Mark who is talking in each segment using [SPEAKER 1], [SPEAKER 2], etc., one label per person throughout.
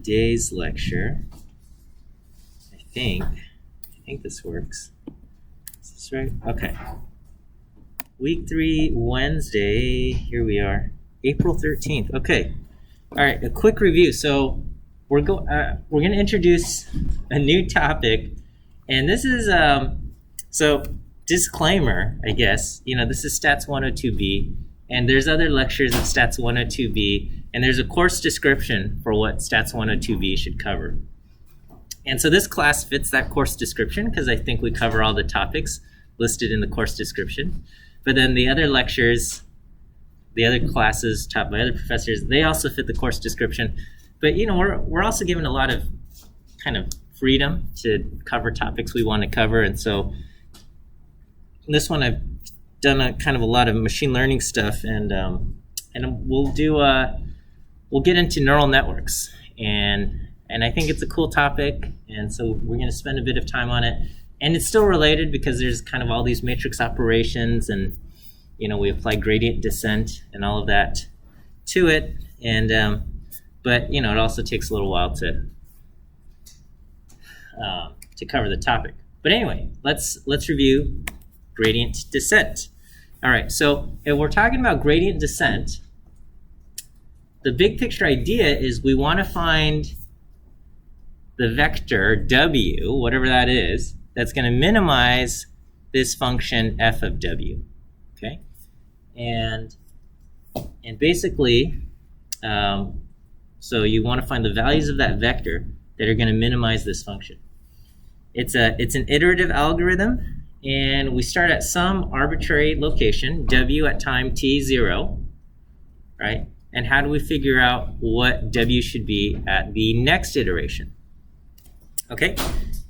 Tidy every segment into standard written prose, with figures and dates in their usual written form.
[SPEAKER 1] today's lecture. I think this works. Is this right? Okay. Week 3, Wednesday. Here we are, April 13th. Okay. All right. A quick review. So we're going to introduce a new topic, and this is so disclaimer, I guess. This is Stats 102B, and there's other lectures of Stats 102B, and there's a course description for what Stats 102B should cover. And so this class fits that course description because I think we cover all the topics listed in the course description. But then the other lectures, the other classes taught by other professors, they also fit the course description. But we're also given a lot of kind of freedom to cover topics we want to cover. And so this one I've done a lot of machine learning stuff, and we'll get into neural networks, and I think it's a cool topic, and so we're going to spend a bit of time on it. And it's still related because there's kind of all these matrix operations, and we apply gradient descent and all of that to it, and but it also takes a little while to cover the topic. But anyway, let's review gradient descent. All right, so if we're talking about gradient descent, the big picture idea is we want to find the vector w, whatever that is, that's going to minimize this function f of w. Okay, and basically, so you want to find the values of that vector that are going to minimize this function. It's an iterative algorithm, and we start at some arbitrary location, w at time t0, right? And how do we figure out what w should be at the next iteration? Okay,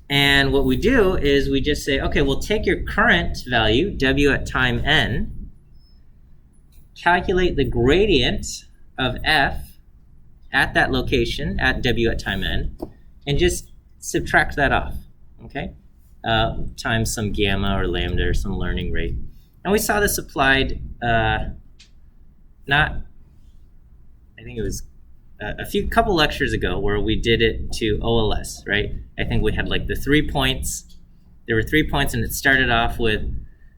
[SPEAKER 1] and what we do is we just say, okay, we'll take your current value, w at time n, calculate the gradient of f at that location, at w at time n, and just subtract that off, okay? Times some gamma or lambda or some learning rate. And we saw this applied, I think it was a couple lectures ago where we did it to OLS, right? I think we had like the 3 points. There were 3 points, and it started off with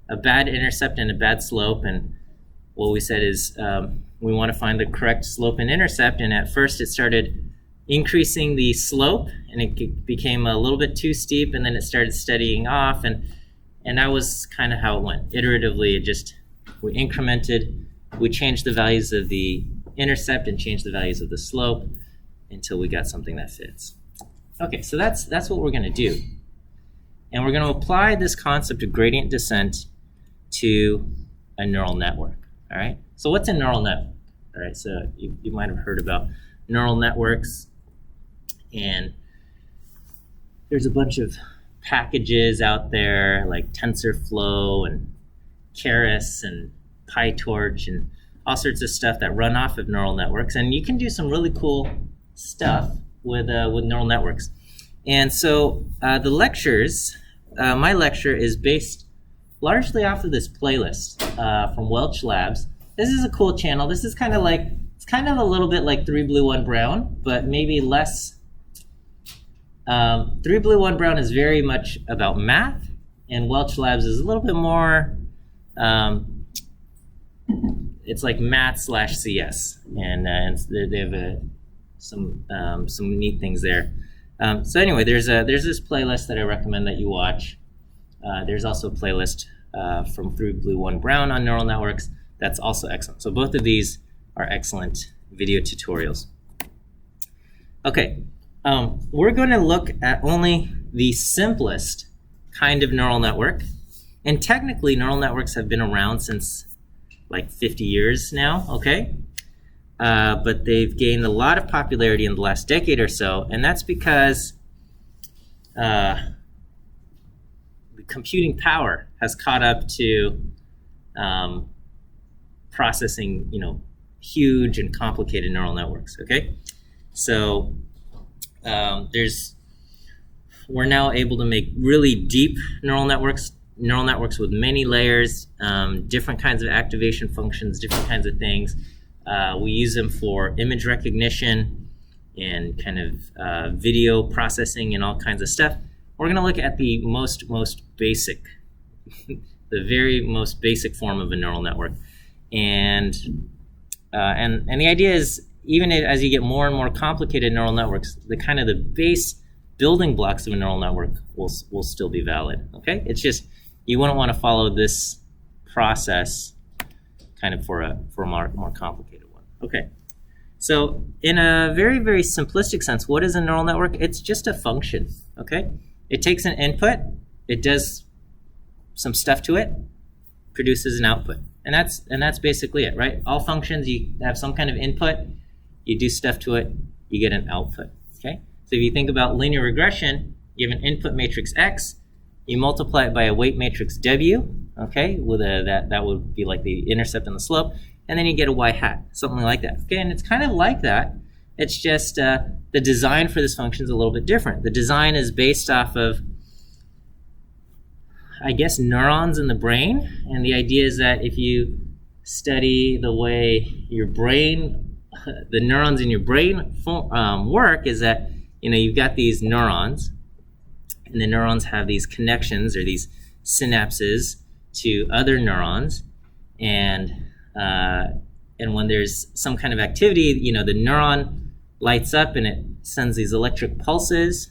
[SPEAKER 1] a bad intercept and a bad slope. And what we said is we want to find the correct slope and intercept. And at first it started increasing the slope, and it became a little bit too steep, and then it started steadying off. And that was kind of how it went. Iteratively, we incremented, we changed the values of the intercept and change the values of the slope until we got something that fits. Okay, so that's what we're going to do. And we're going to apply this concept of gradient descent to a neural network. All right, so what's a neural network? All right, so you might have heard about neural networks, and there's a bunch of packages out there like TensorFlow and Keras and PyTorch and all sorts of stuff that run off of neural networks, and you can do some really cool stuff with neural networks. And so the lectures, my lecture is based largely off of this playlist from Welch Labs. This is a cool channel. This is kind of a little bit like 3 Blue 1 Brown, but maybe less. 3 Blue 1 Brown is very much about math, and Welch Labs is a little bit more. It's like math/CS, and they have some neat things there. So anyway, there's this playlist that I recommend that you watch. There's also a playlist from 3 Blue 1 Brown on neural networks that's also excellent. So both of these are excellent video tutorials. Okay, we're going to look at only the simplest kind of neural network, and technically neural networks have been around since like 50 years now, okay? But they've gained a lot of popularity in the last decade or so, and that's because the computing power has caught up to processing, huge and complicated neural networks, okay? So we're now able to make really deep neural networks with many layers, different kinds of activation functions, different kinds of things. We use them for image recognition. and kind of video processing and all kinds of stuff. We're going to look at the most basic, the very most basic form of a neural network. And the idea is, even as you get more and more complicated neural networks, the base building blocks of a neural network will still be valid. Okay, it's just you wouldn't want to follow this process kind of for a more complicated one. Okay, so in a very simplistic sense, what is a neural network? It's just a function. Okay, it takes an input, it does some stuff to it, produces an output, and that's basically it, right? All functions, you have some kind of input, you do stuff to it, you get an output. Okay, so if you think about linear regression, you have an input matrix X, you multiply it by a weight matrix W, okay, with that would be like the intercept and the slope, and then you get a y hat, something like that. Okay, and it's kind of like that. It's just the design for this function is a little bit different. The design is based off of, I guess, neurons in the brain, and the idea is that if you study the way your brain, the neurons in your brain work, is that you've got these neurons, and the neurons have these connections or these synapses to other neurons, and when there's some kind of activity, the neuron lights up and it sends these electric pulses,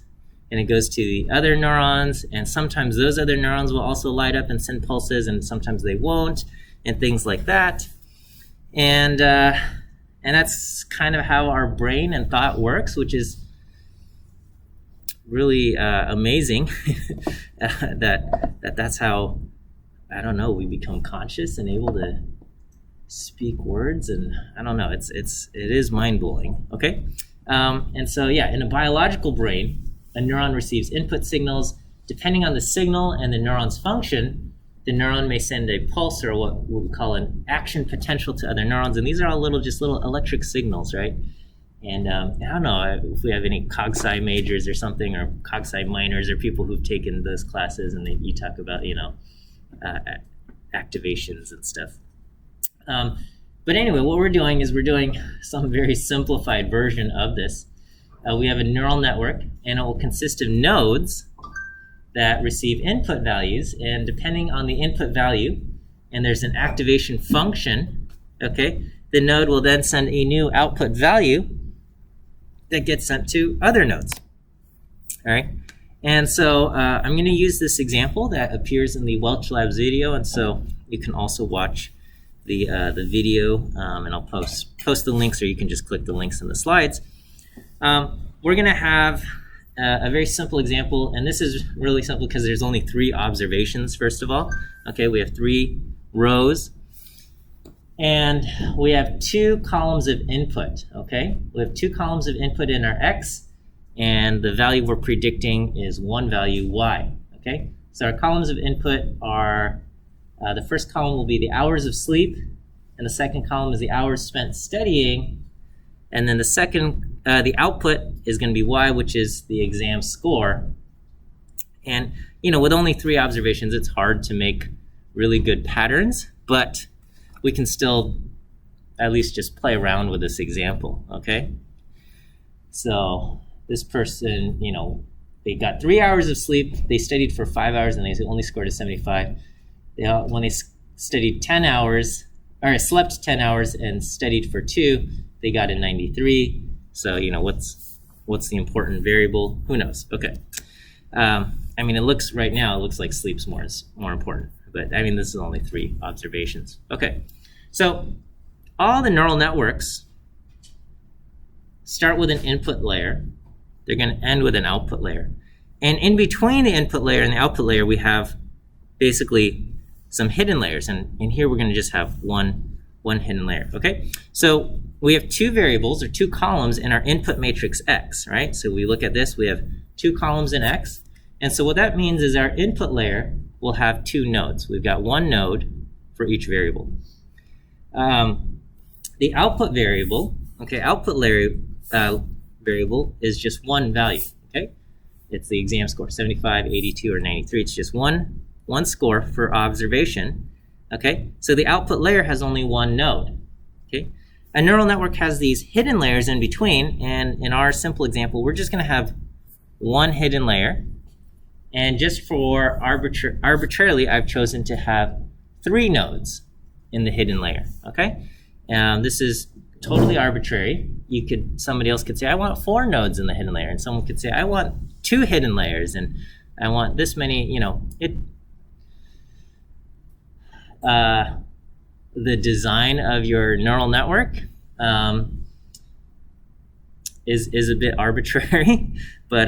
[SPEAKER 1] and it goes to the other neurons, and sometimes those other neurons will also light up and send pulses, and sometimes they won't, and things like that. And that's kind of how our brain and thought works, which is really amazing. that's how, I don't know, we become conscious and able to speak words, and I don't know, it is mind-blowing. Okay, and so yeah, in a biological brain, a neuron receives input signals. Depending on the signal and the neuron's function, the neuron may send a pulse or what we call an action potential to other neurons, and these are all little electric signals, right? And I don't know if we have any cog-sci majors or something, or cog-sci minors, or people who've taken those classes, and you talk about activations and stuff. But anyway, what we're doing is we're doing some very simplified version of this. We have a neural network, and it will consist of nodes that receive input values, and depending on the input value, and there's an activation function, okay, the node will then send a new output value that gets sent to other nodes. All right, and so I'm going to use this example that appears in the Welch Labs video, and so you can also watch the video, and I'll post the links, or you can just click the links in the slides. We're going to have a very simple example, and this is really simple because there's only 3 observations, first of all. Okay, we have 3 rows, and we have 2 columns of input. Okay, we have 2 columns of input in our X, and the value we're predicting is one value Y. Okay, so our columns of input are, the first column will be the hours of sleep, and the second column is the hours spent studying, and then the output is going to be Y, which is the exam score. And with only 3 observations, it's hard to make really good patterns, but we can still at least just play around with this example. Okay, so this person, they got 3 hours of sleep, they studied for 5 hours, and they only scored a 75. When they studied 10 hours, or slept 10 hours and studied for 2, they got a 93. So, what's the important variable? Who knows? Okay. It looks right now, it looks like sleep's more important. But, this is only 3 observations. Okay. So, all the neural networks start with an input layer. They're going to end with an output layer. And in between the input layer and the output layer, we have basically some hidden layers. And here we're going to just have one hidden layer. Okay. So, we have 2 variables, or 2 columns in our input matrix X, right? So we look at this, we have 2 columns in X. And so what that means is our input layer will have 2 nodes. We've got 1 node for each variable. The output variable, okay, output layer variable is just 1 value, okay? It's the exam score, 75, 82, or 93. It's just one score for observation, okay? So the output layer has only 1 node, okay? a neural network has these hidden layers in between, and in our simple example, we're just going to have one hidden layer. And just for arbitrarily, I've chosen to have 3 nodes in the hidden layer, okay? This is totally arbitrary. Somebody else could say, I want 4 nodes in the hidden layer, and someone could say, I want 2 hidden layers, and I want this many, the design of your neural network is a bit arbitrary, but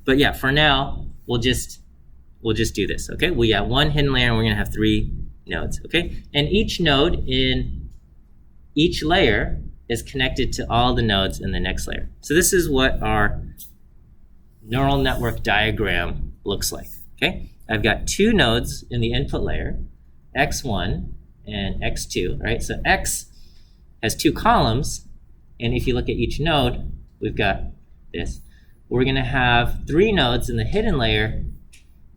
[SPEAKER 1] yeah, for now we'll just do this. Okay, we got 1 hidden layer, and we're gonna have 3 nodes. Okay, and each node in each layer is connected to all the nodes in the next layer. So this is what our neural network diagram looks like. Okay, I've got 2 nodes in the input layer, x1 and x2, right? So x has 2 columns, and if you look at each node, we've got this. We're going to have 3 nodes in the hidden layer,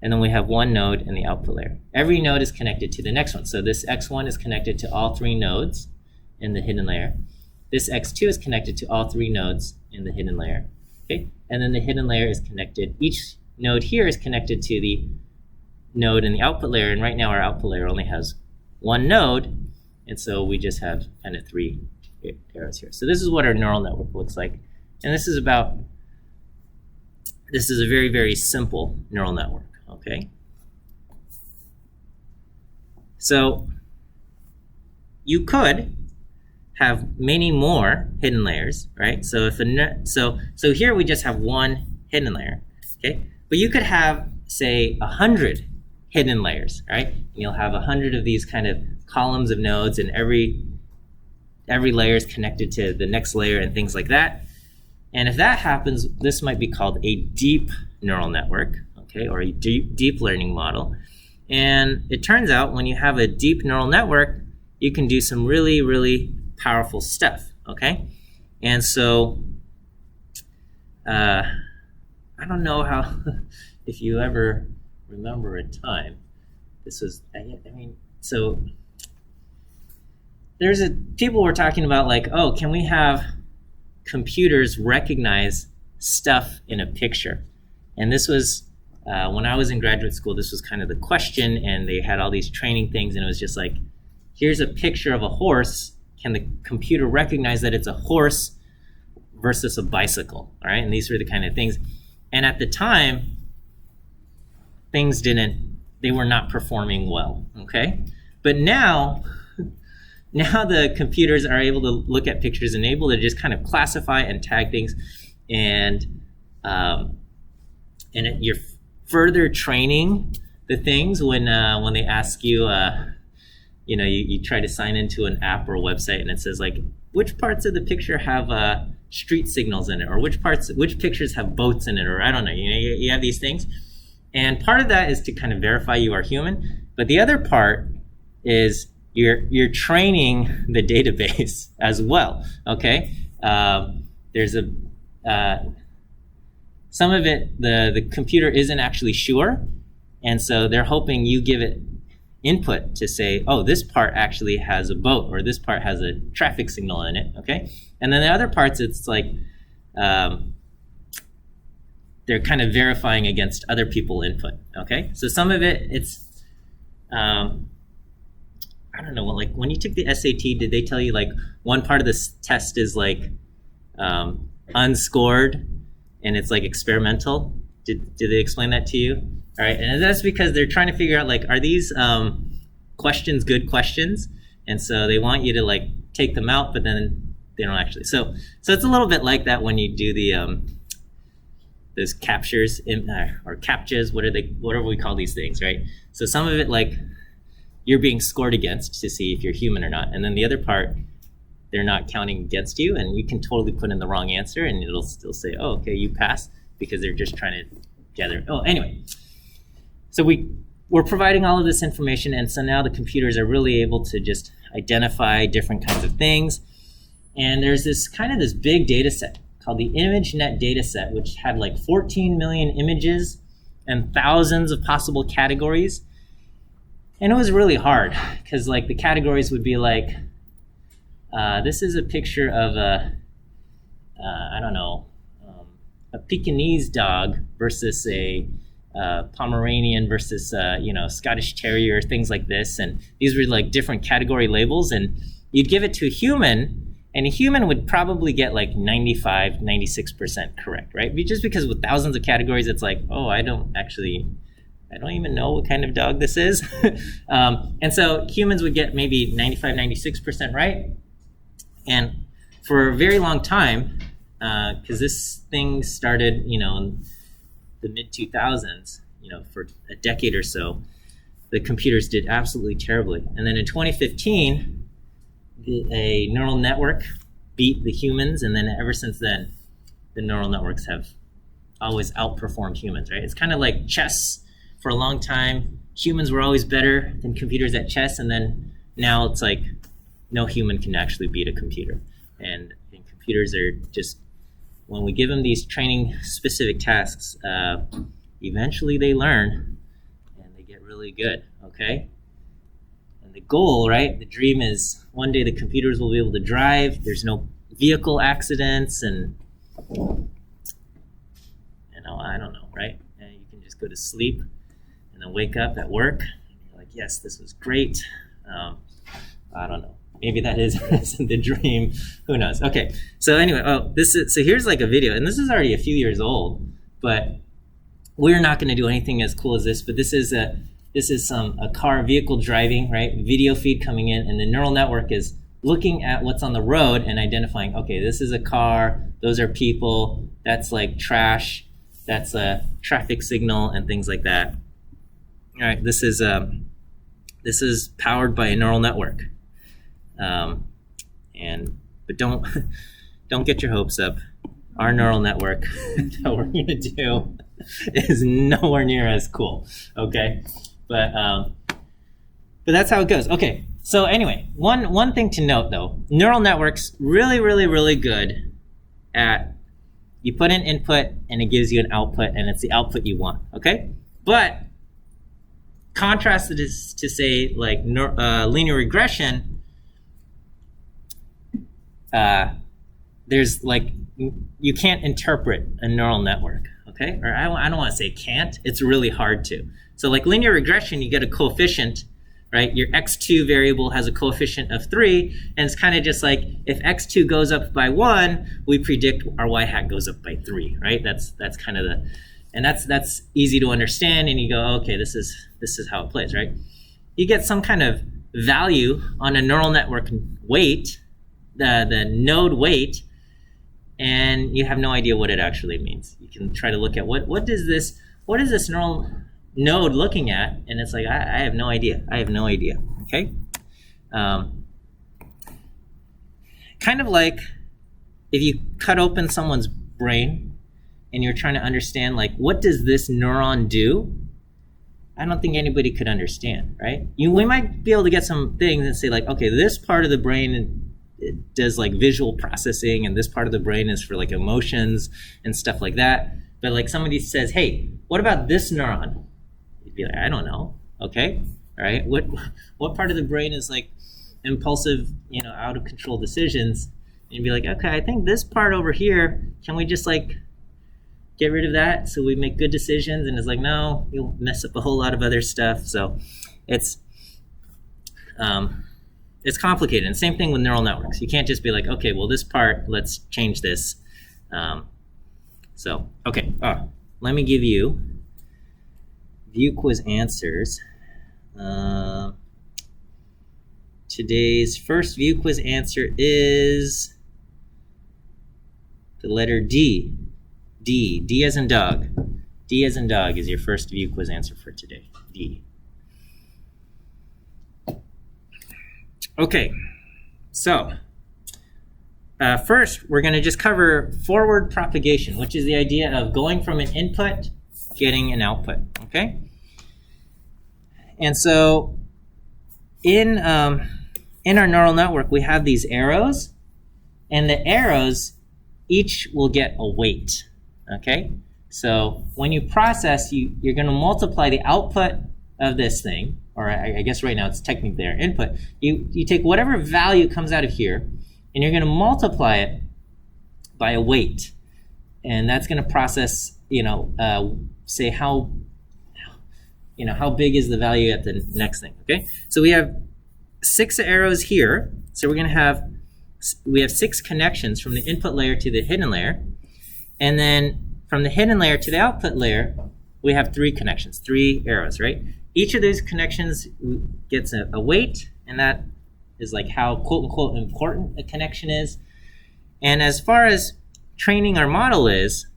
[SPEAKER 1] and then we have 1 node in the output layer. Every node is connected to the next one. So this x1 is connected to all 3 nodes in the hidden layer. This x2 is connected to all 3 nodes in the hidden layer. Okay, and then the hidden layer is connected. Each node here is connected to the node in the output layer, and right now our output layer only has 1 node, and so we just have kind of 3 arrows here. So this is what our neural network looks like, and this is a very, very simple neural network. Okay, so you could have many more hidden layers, right? So so here we just have 1 hidden layer, okay? But you could have, say, 100 hidden layers, right? And you'll have 100 of these kind of columns of nodes, and every layer is connected to the next layer and things like that. And if that happens, this might be called a deep neural network, okay, or a deep learning model. And it turns out when you have a deep neural network, you can do some really, really powerful stuff, okay? And so, I don't know how, if you ever remember a time, so people were talking about like, oh, can we have computers recognize stuff in a picture? And this was, when I was in graduate school, this was kind of the question, and they had all these training things, and it was just like, here's a picture of a horse. Can the computer recognize that it's a horse versus a bicycle? All right, and these were the kind of things. And at the time, they were not performing well, okay? But now the computers are able to look at pictures and able to just kind of classify and tag things, and you're further training the things when they ask you, you try to sign into an app or a website, and it says like, which parts of the picture have street signals in it, or which pictures have boats in it, or I don't know, you have these things. And part of that is to kind of verify you are human, but the other part is you're training the database as well, okay? There's some of it, the computer isn't actually sure, and so they're hoping you give it input to say, oh, this part actually has a boat, or this part has a traffic signal in it, okay? And then the other parts, it's like they're kind of verifying against other people input, okay? So some of it, it's, I don't know, like when you took the SAT, did they tell you like one part of this test is like unscored and it's like experimental? Did they explain that to you? All right, and that's because they're trying to figure out like, are these questions good questions? And so they want you to like take them out, but then they don't actually. So it's a little bit like that when you do the those captures or CAPTCHAs, whatever we call these things, right? So some of it like you're being scored against to see if you're human or not, and then the other part, they're not counting against you, and you can totally put in the wrong answer, and it'll still say, oh, okay, you passed, because they're just trying to gather. Oh, anyway. So we're providing all of this information, and so now the computers are really able to just identify different kinds of things. And there's this big data set called the ImageNet data set, which had like 14 million images and thousands of possible categories. And it was really hard because like the categories would be like This is a picture of I don't know, a Pekingese dog versus a Pomeranian versus Scottish Terrier, things like this. And these were like different category labels, and you'd give it to a human, and a human would probably get like 95, 96% correct, right? Just because with thousands of categories, it's like, oh, I don't even know what kind of dog this is. And so humans would get maybe 95, 96% right. And for a very long time, because this thing started, in the mid 2000s, for a decade or so, the computers did absolutely terribly. And then in 2015, a neural network beat the humans, and then ever since then, the neural networks have always outperformed humans, right? It's kind of like chess. For a long time, humans were always better than computers at chess, and then now it's like no human can actually beat a computer. And computers are just, when we give them these training specific tasks, eventually they learn and they get really good, okay? And the goal, right, the dream is one day the computers will be able to drive, there's no vehicle accidents, and I don't know, right? And you can just go to sleep and then wake up at work and you're like, yes, this was great. I don't know. Maybe that isn't the dream. Who knows? Okay. So anyway, so here's like a video, and this is already a few years old, but we're not going to do anything as cool as this. But this is a car vehicle driving, right? Video feed coming in, and the neural network is looking at what's on the road and identifying, okay, this is a car, those are people, that's like trash, that's a traffic signal, and things like that. All right, this is powered by a neural network. But don't get your hopes up. Our neural network that we're gonna do is nowhere near as cool. Okay, but that's how it goes. Okay, so anyway, one thing to note though, neural networks really, really, really good at, you put in input and it gives you an output, and it's the output you want. Okay, but contrast this to say like linear regression. There's like, you can't interpret a neural network, okay? Or I don't want to say can't, it's really hard to. So like linear regression, you get a coefficient, right? Your x2 variable has a coefficient of 3, and it's kind of just like, if x2 goes up by 1, we predict our y hat goes up by 3, right? That's kind of and that's easy to understand, and you go, okay, this is how it plays, right? You get some kind of value on a neural network weight, the node weight, and you have no idea what it actually means. You can try to look at what is this neural node looking at, and it's like, I have no idea. Okay, kind of like if you cut open someone's brain and you're trying to understand, like, what does this neuron do? I don't think anybody could understand, right? We might be able to get some things and say like, okay, this part of the brain, it does like visual processing, and this part of the brain is for like emotions and stuff like that. But like somebody says, hey, what about this neuron? You'd be like, I don't know. Okay, all right. What part of the brain is like impulsive, out of control decisions? And you'd be like, okay, I think this part over here, can we just like get rid of that so we make good decisions? And it's like, no, you'll mess up a whole lot of other stuff. So it's complicated. And same thing with neural networks. You can't just be like, okay, well, this part, let's change this. Okay, let me give you ViewQuiz answers. Today's first ViewQuiz answer is the letter D. D as in dog. D as in dog is your first ViewQuiz answer for today. D. Okay, so first we're going to just cover forward propagation, which is the idea of going from an input, getting an output, okay? And so in our neural network, we have these arrows, and the arrows each will get a weight, okay? So when you process, you're going to multiply the output of this thing, or I guess right now it's technically our input. You take whatever value comes out of here, and you're going to multiply it by a weight, and that's going to process, say how big is the value at the next thing. Okay, so we have 6 arrows here, so we have 6 connections from the input layer to the hidden layer, and then from the hidden layer to the output layer, we have 3 connections, 3 arrows, right? Each of those connections gets a weight, and that is like how quote-unquote important a connection is. And as far as training our model is,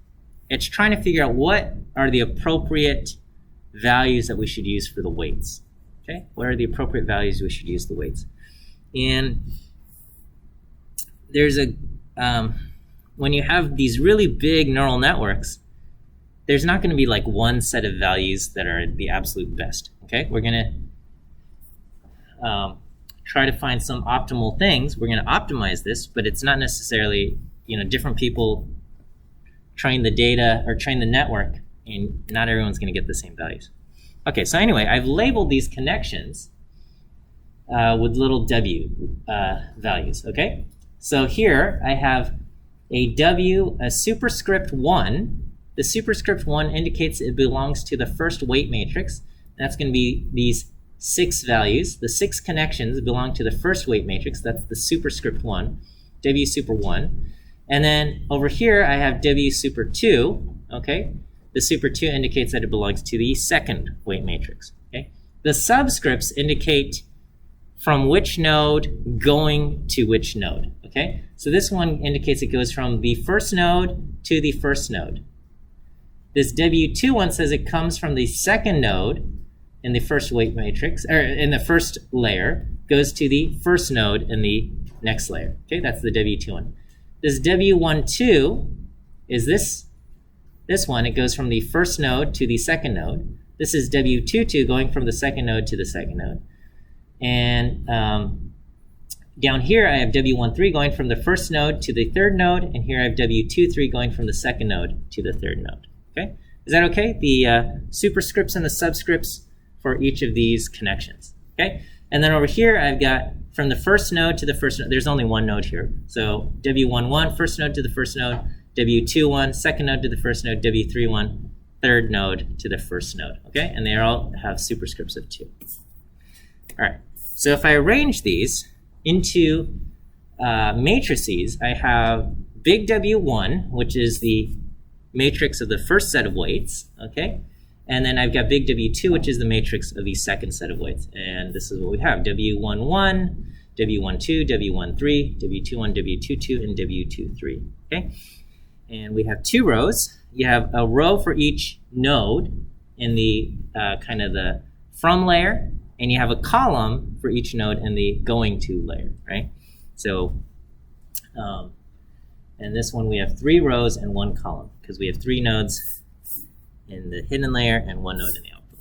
[SPEAKER 1] it's trying to figure out what are the appropriate values that we should use for the weights. Okay, what are the appropriate values we should use the weights? And there's when you have these really big neural networks, there's not going to be like one set of values that are the absolute best. Okay, we're going to try to find some optimal things. We're going to optimize this, but it's not necessarily, different people train the data or train the network, and not everyone's going to get the same values. Okay, so anyway, I've labeled these connections with little w values. Okay, so here I have a w, a superscript 1. The superscript 1 indicates it belongs to the first weight matrix. That's going to be these 6 values. The 6 connections belong to the first weight matrix. That's the superscript 1, w super 1. And then over here I have w super 2. Okay, the super 2 indicates that it belongs to the second weight matrix. Okay, the subscripts indicate from which node going to which node. Okay, so this one indicates it goes from the first node to the first node. This W2 one says it comes from the second node in the first weight matrix, or in the first layer, goes to the first node in the next layer. Okay, that's the W2 one. This W12 is this one. It goes from the first node to the second node. This is W22 going from the second node to the second node. And down here I have W13 going from the first node to the third node, and here I have W23 going from the second node to the third node. Okay, is that okay? The superscripts and the subscripts for each of these connections. Okay, and then over here I've got from the first node to the first node. There's only one node here, so W11 first node to the first node, W21 second node to the first node, W31 third node to the first node. Okay, and they all have superscripts of 2. All right, so if I arrange these into matrices, I have big W1, which is the matrix of the first set of weights, okay? And then I've got big W2, which is the matrix of the second set of weights. And this is what we have: W11, W12, W13, W21, W22, and W23, okay? And we have 2 rows. You have a row for each node in the kind of the from layer, and you have a column for each node in the going to layer, right? So, and this one we have 3 rows and 1 column, because we have 3 nodes in the hidden layer and 1 node in the output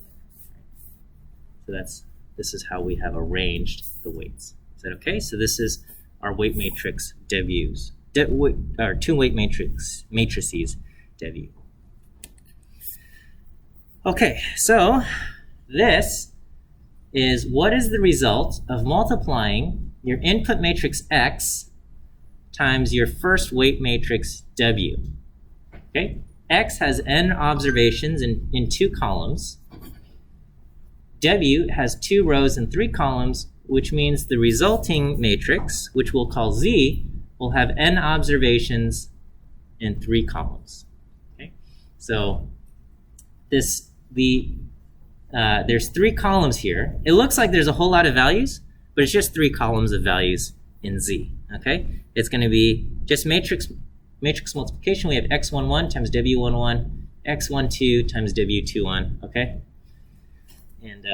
[SPEAKER 1] layer. So this is how we have arranged the weights. Is that okay? So this is our weight matrix W's, or 2 weight matrices W. Okay, so this is what is the result of multiplying your input matrix X times your first weight matrix W. Okay, X has n observations in 2 columns. W has 2 rows and 3 columns, which means the resulting matrix, which we'll call Z, will have n observations in 3 columns. Okay, so there's 3 columns here. It looks like there's a whole lot of values, but it's just 3 columns of values in Z. Okay, it's going to be just matrix multiplication. We have x11 times w11, x12 times w21. Okay, and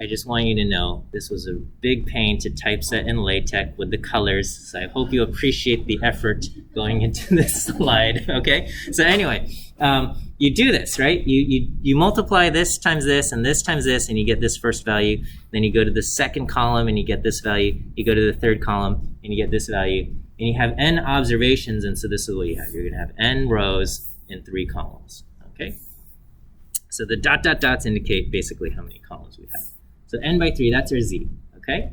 [SPEAKER 1] I just want you to know this was a big pain to typeset in LaTeX with the colors, so I hope you appreciate the effort going into this slide. Okay, so anyway, you do this, right? You multiply this times this and this times this, and you get this first value. Then you go to the second column and you get this value. You go to the third column and you get this value. And you have n observations, and so this is what you have. You're going to have n rows in 3 columns. Okay, so the dots indicate basically how many columns we have. So n by 3, that's our Z. Okay,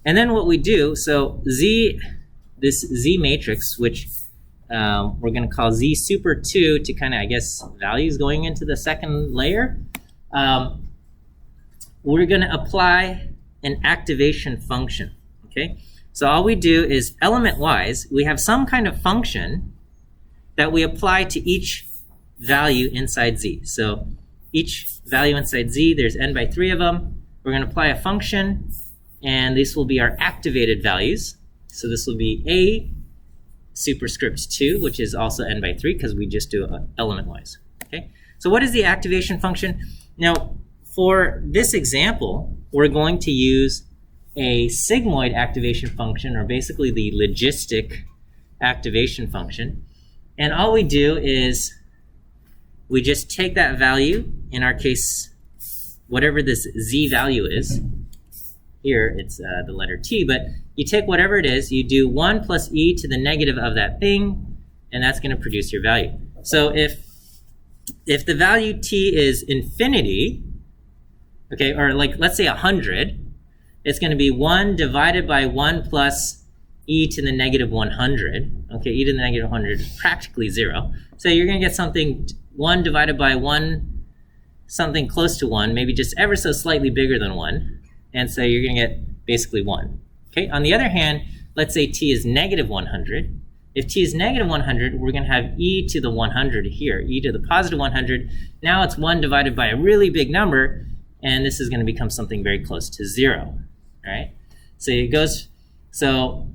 [SPEAKER 1] And then what we do, so this Z matrix, which we're going to call Z super 2 to kind of, I guess, values going into the second layer, we're going to apply an activation function, okay? So all we do is element-wise, we have some kind of function that we apply to each value inside Z. So each value inside Z, there's n by 3 of them. We're going to apply a function, and these will be our activated values. So this will be A superscript 2, which is also n by 3 because we just do element-wise, okay? So what is the activation function? Now, for this example, we're going to use a sigmoid activation function, or basically the logistic activation function. And all we do is we just take that value, in our case, whatever this Z value is. Here, it's the letter T, but you take whatever it is, you do 1 plus e to the negative of that thing, and that's going to produce your value. So if the value T is infinity, okay, or like, let's say 100, it's going to be 1 divided by 1 plus e to the negative 100. Okay, e to the negative 100 is practically 0. So you're going to get something 1 divided by 1, something close to 1, maybe just ever so slightly bigger than 1. And so you're going to get basically 1. Okay, on the other hand, let's say t is negative 100. If t is negative 100, we're going to have e to the 100 here, e to the positive 100. Now it's 1 divided by a really big number, and this is going to become something very close to 0. All right, so it goes, so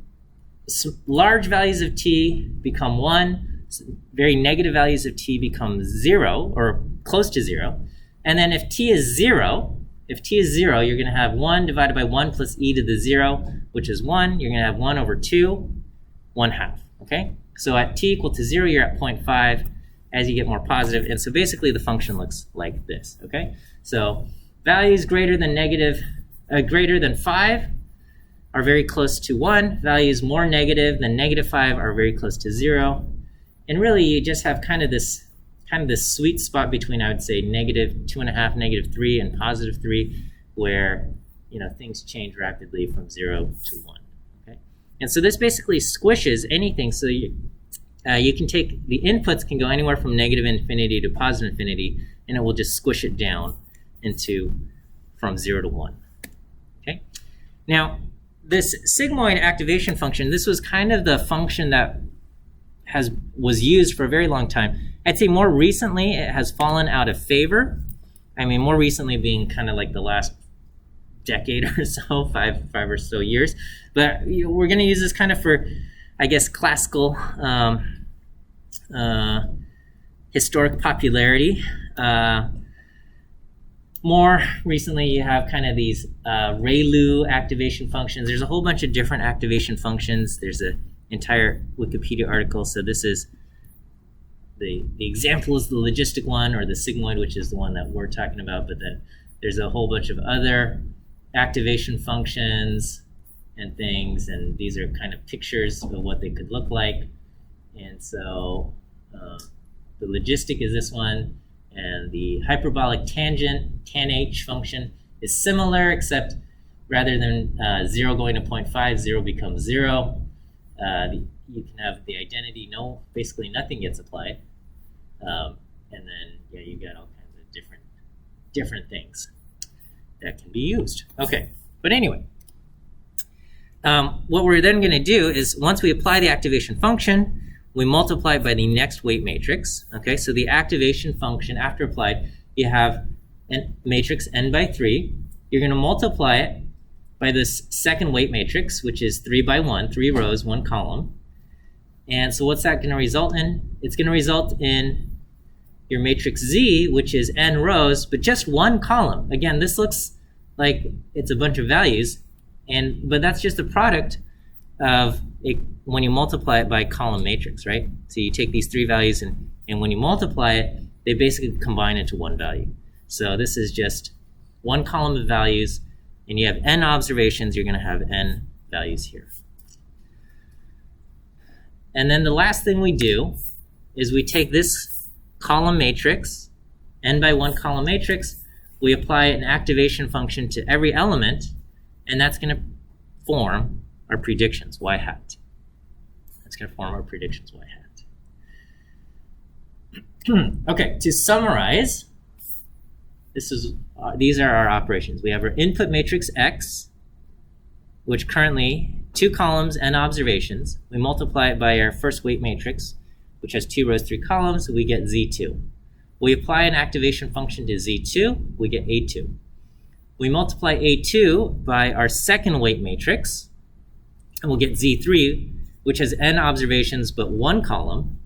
[SPEAKER 1] large values of t become 1, very negative values of t become 0, or close to 0. And then if t is 0, you're going to have 1 divided by 1 plus e to the 0, which is 1. You're going to have 1 over 2, 1/2, okay? So at t equal to 0, you're at 0.5 as you get more positive. And so basically the function looks like this, okay? So values greater than 5 are very close to 1. Values more negative than negative 5 are very close to 0. And really, you just have kind of this sweet spot between, I would say, negative 2.5, negative 3, and positive 3, where things change rapidly from 0 to 1. Okay, and so this basically squishes anything. So you can take the inputs can go anywhere from negative infinity to positive infinity, and it will just squish it down into from 0 to 1. Okay, now this sigmoid activation function, this was kind of the function that was used for a very long time. I'd say more recently it has fallen out of favor. I mean, more recently being kind of like the last decade or so, five or so years. But we're going to use this kind of for, I guess, classical historic popularity. More recently, you have kind of these ReLU activation functions. There's a whole bunch of different activation functions. There's an entire Wikipedia article. So this is the example is the logistic one, or the sigmoid, which is the one that we're talking about. But then there's a whole bunch of other activation functions and things. And these are kind of pictures of what they could look like. And so the logistic is this one. And the hyperbolic tangent, tanh function, is similar, except rather than 0 going to 0.5, 0 becomes 0. You can have the identity, basically nothing gets applied. And then, you got all kinds of different things that can be used. Okay, but anyway, what we're then going to do is, once we apply the activation function, we multiply it by the next weight matrix. Okay, so the activation function, after applied, you have a matrix n by 3. You're going to multiply it by this second weight matrix, which is 3 by 1, 3 rows, 1 column. And so what's that going to result in? It's going to result in your matrix Z, which is n rows, but just 1 column. Again, this looks like it's a bunch of values, but that's just the product of when you multiply it by column matrix, right? So you take these 3 values, and when you multiply it, they basically combine into 1 value. So this is just 1 column of values, and you have n observations, you're going to have n values here. And then the last thing we do is we take this column matrix, n by 1 column matrix, we apply an activation function to every element, and that's going to form our predictions, y hat. That's going to form our predictions, y hat. Okay, to summarize, these are our operations. We have our input matrix X, which currently 2 columns and observations. We multiply it by our first weight matrix, which has 2 rows, 3 columns. We get Z2. We apply an activation function to Z2. We get A2. We multiply A2 by our second weight matrix, and we'll get Z3, which has n observations but 1 column.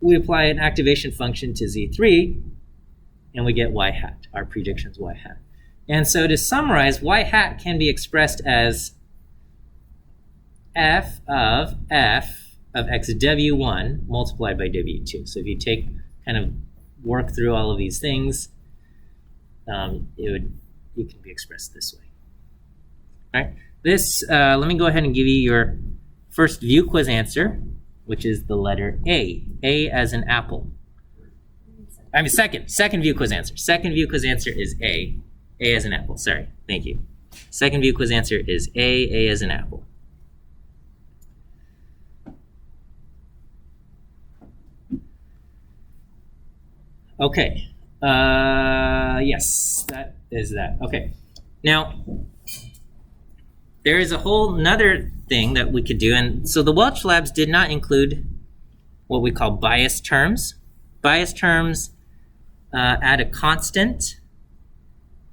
[SPEAKER 1] We apply an activation function to Z3, and we get y hat, our predictions y hat. And so to summarize, y hat can be expressed as f of x w1 multiplied by w2. So if you kind of work through all of these things, it can be expressed this way. All right. Let me go ahead and give you your first view quiz answer, which is the letter A. A as in apple. I mean second view quiz answer. Second view quiz answer is A. A as in apple. Sorry. Thank you. Second view quiz answer is A as in apple. Okay. Yes, that is that. Okay. Now, there is a whole nother thing that we could do. And so the Welch Labs did not include what we call bias terms. Bias terms add a constant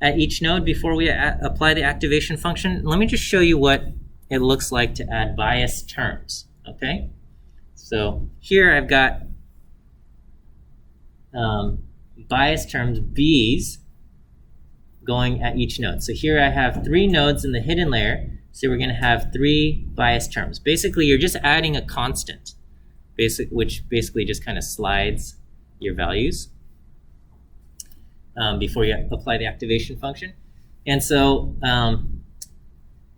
[SPEAKER 1] at each node before we apply the activation function. Let me just show you what it looks like to add bias terms, okay? So here I've got bias terms, B's, going at each node. So here I have 3 nodes in the hidden layer, so we're going to have 3 bias terms. Basically, you're just adding a constant, which basically just kind of slides your values before you apply the activation function. And so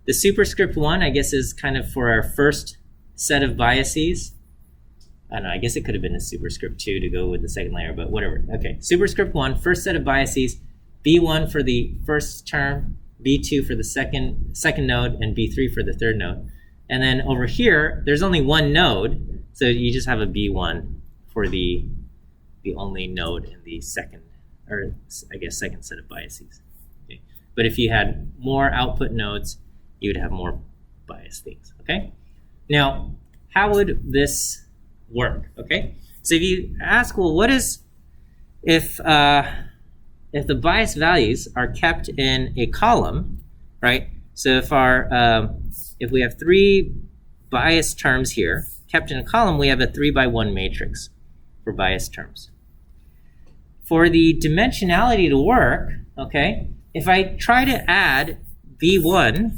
[SPEAKER 1] the superscript 1, I guess, is kind of for our first set of biases. I don't know, I guess it could have been a superscript 2 to go with the second layer, but whatever. Okay, superscript 1, first set of biases, B1 for the first term, B2 for the second node, and B3 for the third node. And then over here, there's only one node, so you just have a B1 for the only node in the second, or I guess second set of biases. Okay. But if you had more output nodes, you would have more bias things, okay? Now, how would this work, okay? So if you ask, well, what is, if the bias values are kept in a column, right? So if we have 3 bias terms here, kept in a column, we have a 3x1 matrix for bias terms. For the dimensionality to work, okay, if I try to add B1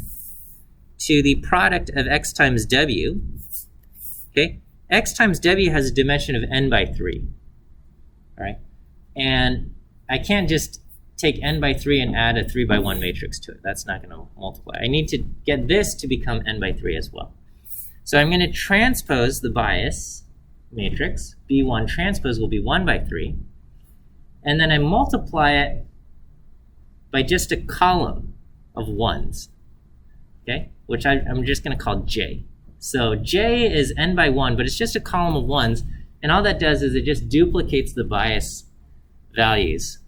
[SPEAKER 1] to the product of x times w, okay, x times w has a dimension of n by 3, all right? And I can't just take n by 3 and add a 3x1 matrix to it. That's not going to multiply. I need to get this to become n by 3 as well. So I'm going to transpose the bias matrix. B1 transpose will be 1 by 3. And then I multiply it by just a column of 1s, okay? Which I'm just going to call j. So j is n by 1, but it's just a column of 1s. And all that does is it just duplicates the bias values.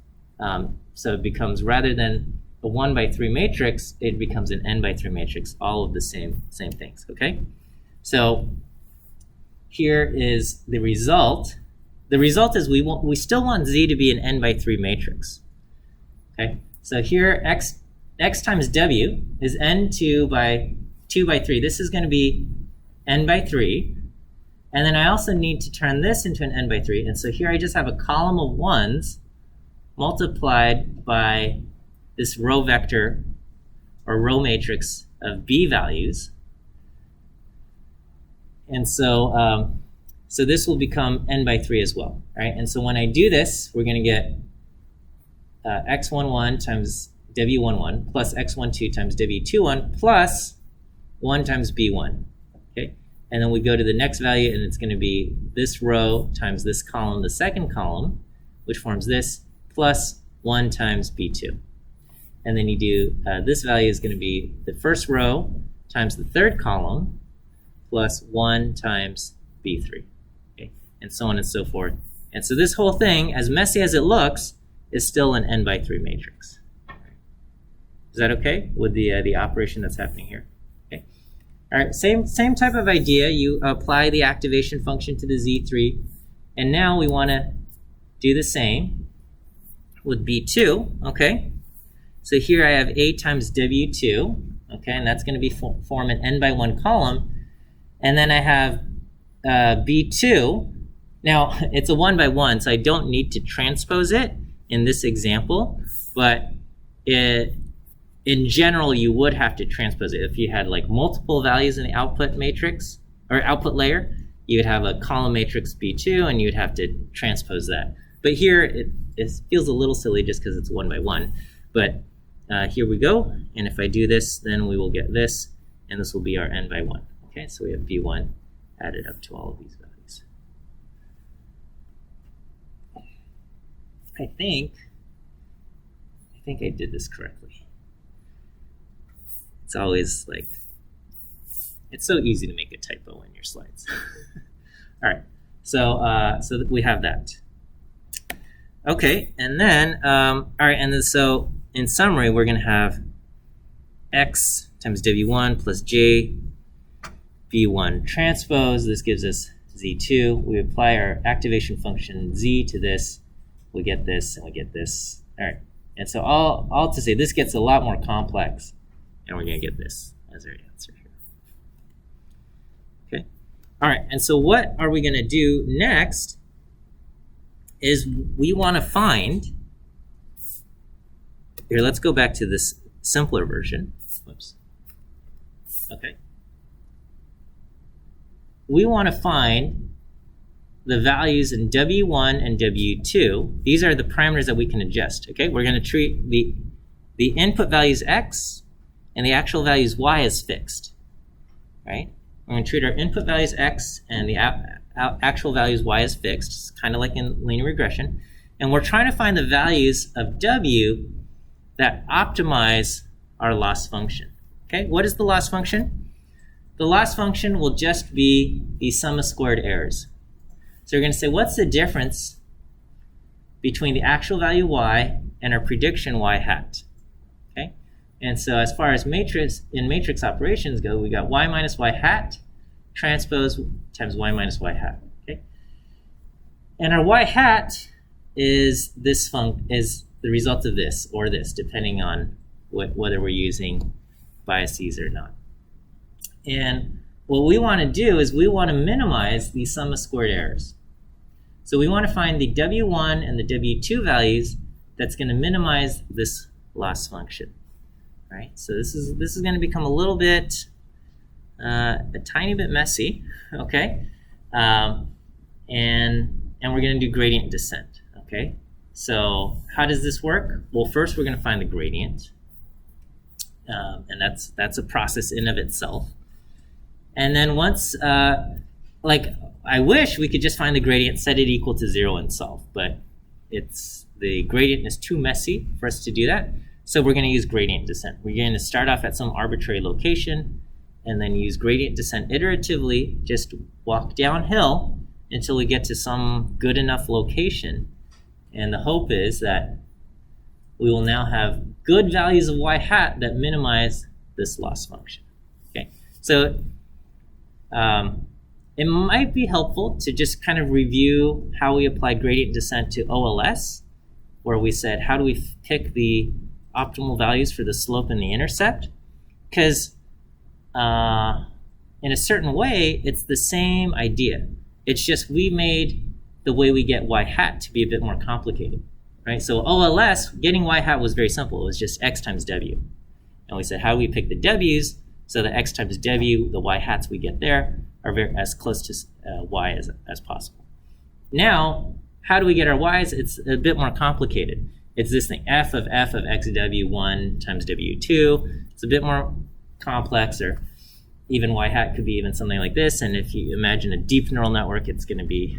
[SPEAKER 1] So it becomes, rather than a 1 by 3 matrix, it becomes an n by 3 matrix, all of the same things, okay? So here is the result. The result is we still want Z to be an n by 3 matrix, okay? So here x times w is n2 by 2 by 3. This is going to be n by 3. And then I also need to turn this into an n by 3. And so here I just have a column of 1s multiplied by this row vector or row matrix of B values. And so, so this will become n by 3 as well, right? And so when I do this, we're going to get x11 times w11 plus x12 times w21 plus 1 times b1, okay? And then we go to the next value, and it's going to be this row times this column, the second column, which forms this, plus 1 times b2. and then you do, this value is going to be the first row times the third column plus 1 times B3, okay? And so on and so forth. And so this whole thing, as messy as it looks, is still an n by 3 matrix. Is that okay with the operation that's happening here? Okay. All right, same type of idea. You apply the activation function to the Z3, and now we want to do the same with B2, okay? So here I have A times W2, okay, and that's going to be form an n by 1 column. And then I have B2. Now, it's a 1 by 1, so I don't need to transpose it in this example, but in general, you would have to transpose it. If you had like multiple values in the output matrix or output layer, you would have a column matrix B2 and you would have to transpose that. But here, it feels a little silly just because it's 1 by 1. But here we go. And if I do this, then we will get this, and this will be our n by 1. Okay, so we have B1 added up to all of these values. I think I did this correctly. It's always like, it's so easy to make a typo in your slides. All right, so we have that. Okay, and then, all right, and then so in summary, we're going to have x times W1 plus J B1 transpose. This gives us Z2. We apply our activation function Z to this. We get this, and we get this. All right, and so all to say, this gets a lot more complex, and we're going to get this as our answer here. Okay, all right, and so what are we going to do next is we want to find, here, let's go back to this simpler version. Whoops. Okay. We want to find the values in W1 and W2. These are the parameters that we can adjust, okay? We're going to treat the input values X and the actual values Y as fixed, right? We're going to treat our input values X and the actual values Y as fixed. It's kind of like in linear regression. And we're trying to find the values of W that optimize our loss function, okay? What is the loss function? The loss function will just be the sum of squared errors. So we're going to say, what's the difference between the actual value Y and our prediction Y hat? Okay? And so as far as matrix operations go, we got Y minus Y hat transpose times Y minus Y hat. Okay? And our Y hat is is the result of this or this, depending on whether we're using biases or not. And what we want to do is we want to minimize the sum of squared errors. So we want to find the W1 and the W2 values that's going to minimize this loss function, right? So this is going to become a little bit, a tiny bit messy, okay? And we're going to do gradient descent, okay? So how does this work? Well, first we're going to find the gradient, and that's a process in of itself. And then once, like, I wish we could just find the gradient, set it equal to 0 and solve, but the gradient is too messy for us to do that. So we're going to use gradient descent. We're going to start off at some arbitrary location and then use gradient descent iteratively, just walk downhill until we get to some good enough location. And the hope is that we will now have good values of Y hat that minimize this loss function. Okay, so it might be helpful to just kind of review how we apply gradient descent to OLS, where we said, how do we pick the optimal values for the slope and the intercept? Because in a certain way, it's the same idea. It's just we made the way we get Y hat to be a bit more complicated, right? So OLS, getting Y hat was very simple. It was just X times W. And we said, how do we pick the W's so that X times W, the Y hats we get there, are as close to Y as possible. Now, how do we get our Y's? It's a bit more complicated. It's this thing, f of xw1 times w2. It's a bit more complex, or even Y hat could be even something like this. And if you imagine a deep neural network, it's going to be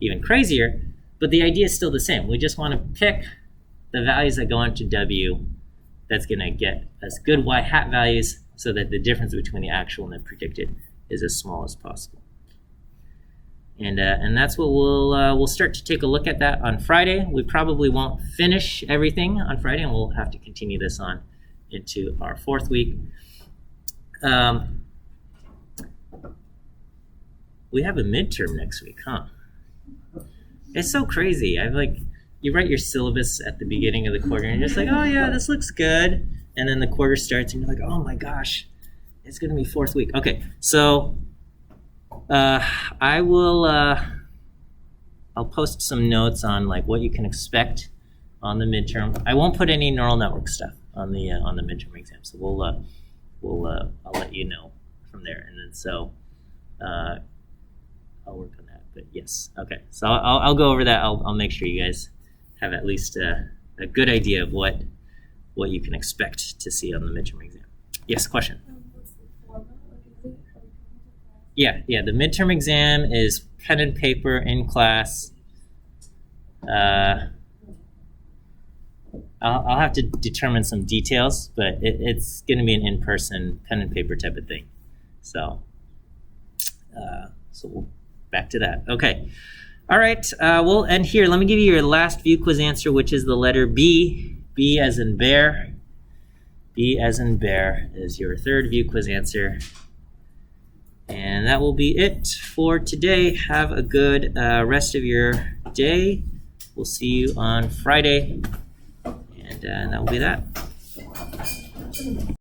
[SPEAKER 1] even crazier. But the idea is still the same. We just want to pick the values that go into W that's going to get us good y hat values so that the difference between the actual and the predicted is as small as possible. And that's what we'll start to take a look at that on Friday. We probably won't finish everything on Friday, and we'll have to continue this on into our 4th week. We have a midterm next week, huh? It's so crazy. You write your syllabus at the beginning of the quarter, and you're just like, oh yeah, this looks good. And then the quarter starts, and you're like, oh my gosh, it's going to be 4th week. Okay, so I'll post some notes on like what you can expect on the midterm. I won't put any neural network stuff on the midterm exam, so I'll let you know from there, and then so I'll work on that. But yes, okay. So I'll go over that. I'll make sure you guys have at least a good idea of what you can expect to see on the midterm exam. Yes, question.
[SPEAKER 2] What's the format? Like, is it
[SPEAKER 1] Yeah. The midterm exam is pen and paper in class. I'll have to determine some details, but it's going to be an in-person pen and paper type of thing. So we'll back to that. Okay. All right. We'll end here. Let me give you your last view quiz answer, which is the letter B. B as in bear. B as in bear is your 3rd view quiz answer. And that will be it for today. Have a good rest of your day. We'll see you on Friday. And that will be that.